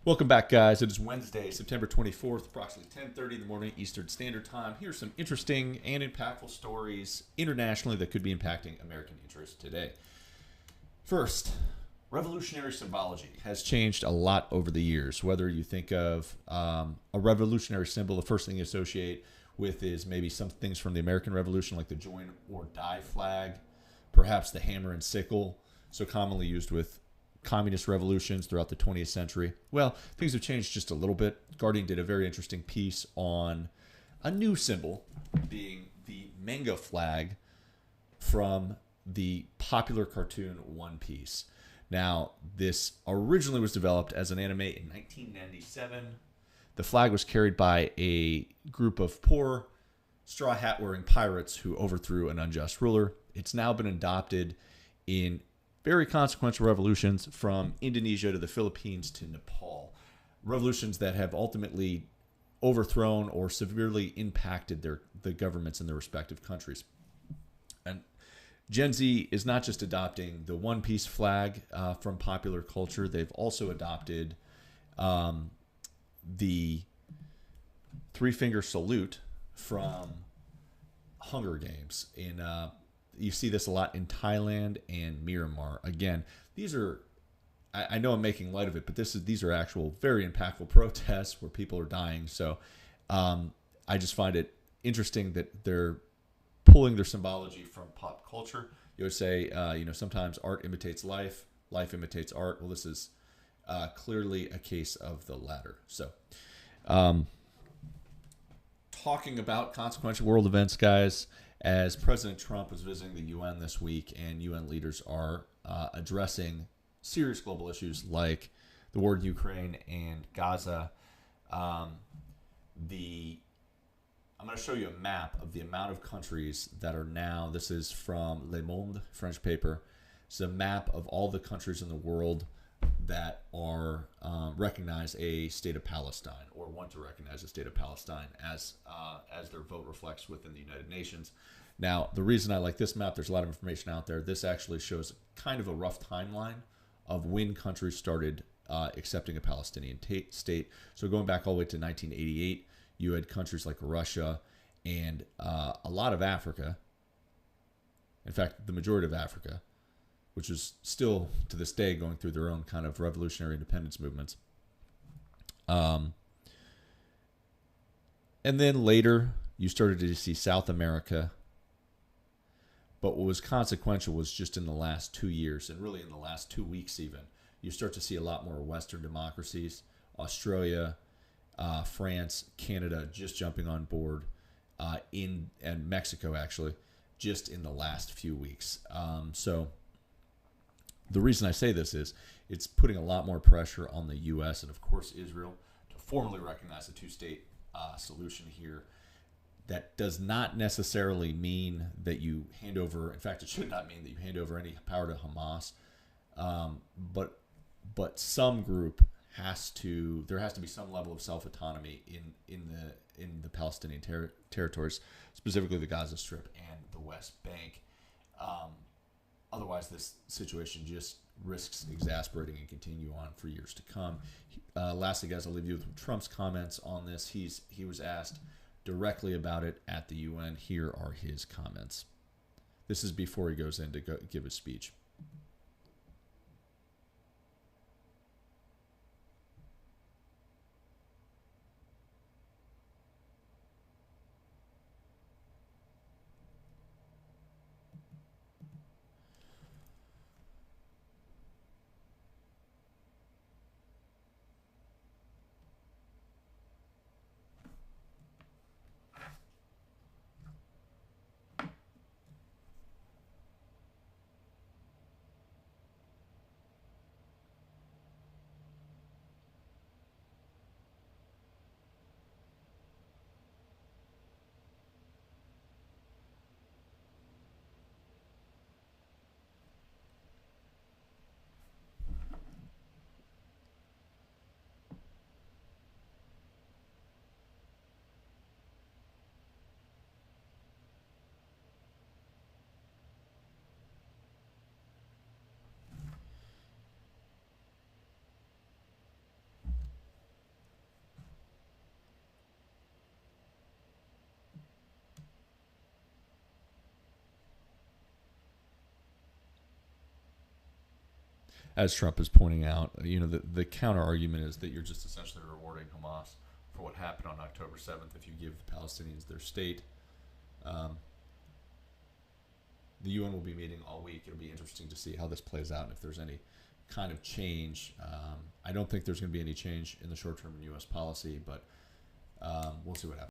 Welcome back, guys. It is Wednesday, September 24th, approximately 10:30 in the morning Eastern Standard Time. Here's some interesting and impactful stories internationally that could be impacting American interests today. First, revolutionary symbology has changed a lot over the years. Whether you think of a revolutionary symbol, the first thing you associate with is maybe some things from the American Revolution, like the join or die flag, perhaps the hammer and sickle, so commonly used with communist revolutions throughout the 20th century. Well, things have changed just a little bit. Guardian did a very interesting piece on a new symbol, being the manga flag from the popular cartoon One Piece. Now, this originally was developed as an anime in 1997. The flag was carried by a group of poor, straw hat wearing pirates who overthrew an unjust ruler. It's now been adopted in very consequential revolutions from Indonesia to the Philippines to Nepal. Revolutions that have ultimately overthrown or severely impacted the governments in their respective countries. And Gen Z is not just adopting the One Piece flag from popular culture, they've also adopted the three finger salute from Hunger Games. You see this a lot in Thailand and Myanmar. Again, these are, I know I'm making light of it, but these are actual very impactful protests where people are dying. So I just find it interesting that they're pulling their symbology from pop culture. You would say, sometimes art imitates life, life imitates art. Well, this is clearly a case of the latter. So, talking about consequential world events, guys, as President Trump was visiting the UN this week, and UN leaders are addressing serious global issues like the war in Ukraine and Gaza. I'm going to show you a map of the amount of countries that are now. This is from Le Monde, French paper. It's a map of all the countries in the world that are recognize a state of Palestine or want to recognize a state of Palestine as their vote reflects within the United Nations. Now, the reason I like this map, there's a lot of information out there. This actually shows kind of a rough timeline of when countries started accepting a Palestinian state. So going back all the way to 1988, you had countries like Russia and a lot of Africa. In fact, the majority of Africa, which is still to this day going through their own kind of revolutionary independence movements. And then later, you started to see South America. But what was consequential was just in the last 2 years, and really in the last 2 weeks even, you start to see a lot more Western democracies, Australia, France, Canada just jumping on board, and Mexico actually, just in the last few weeks. So the reason I say this is it's putting a lot more pressure on the U.S. and, of course, Israel to formally recognize a two-state solution here. That does not necessarily mean that you hand over. In fact, it should not mean that you hand over any power to Hamas. But some group has to. There has to be some level of self-autonomy in the Palestinian territories, specifically the Gaza Strip and the West Bank. Otherwise, this situation just risks exasperating and continue on for years to come. Lastly, guys, I'll leave you with Trump's comments on this. He was asked directly about it at the UN. Here are his comments. This is before he goes in to give his speech. as Trump is pointing out, the counter argument is that you're just essentially rewarding Hamas for what happened on October 7th if you give the Palestinians their state. The UN will be meeting all week. It'll be interesting to see how this plays out and if there's any kind of change. I don't think there's going to be any change in the short term in U.S. policy, but we'll see what happens.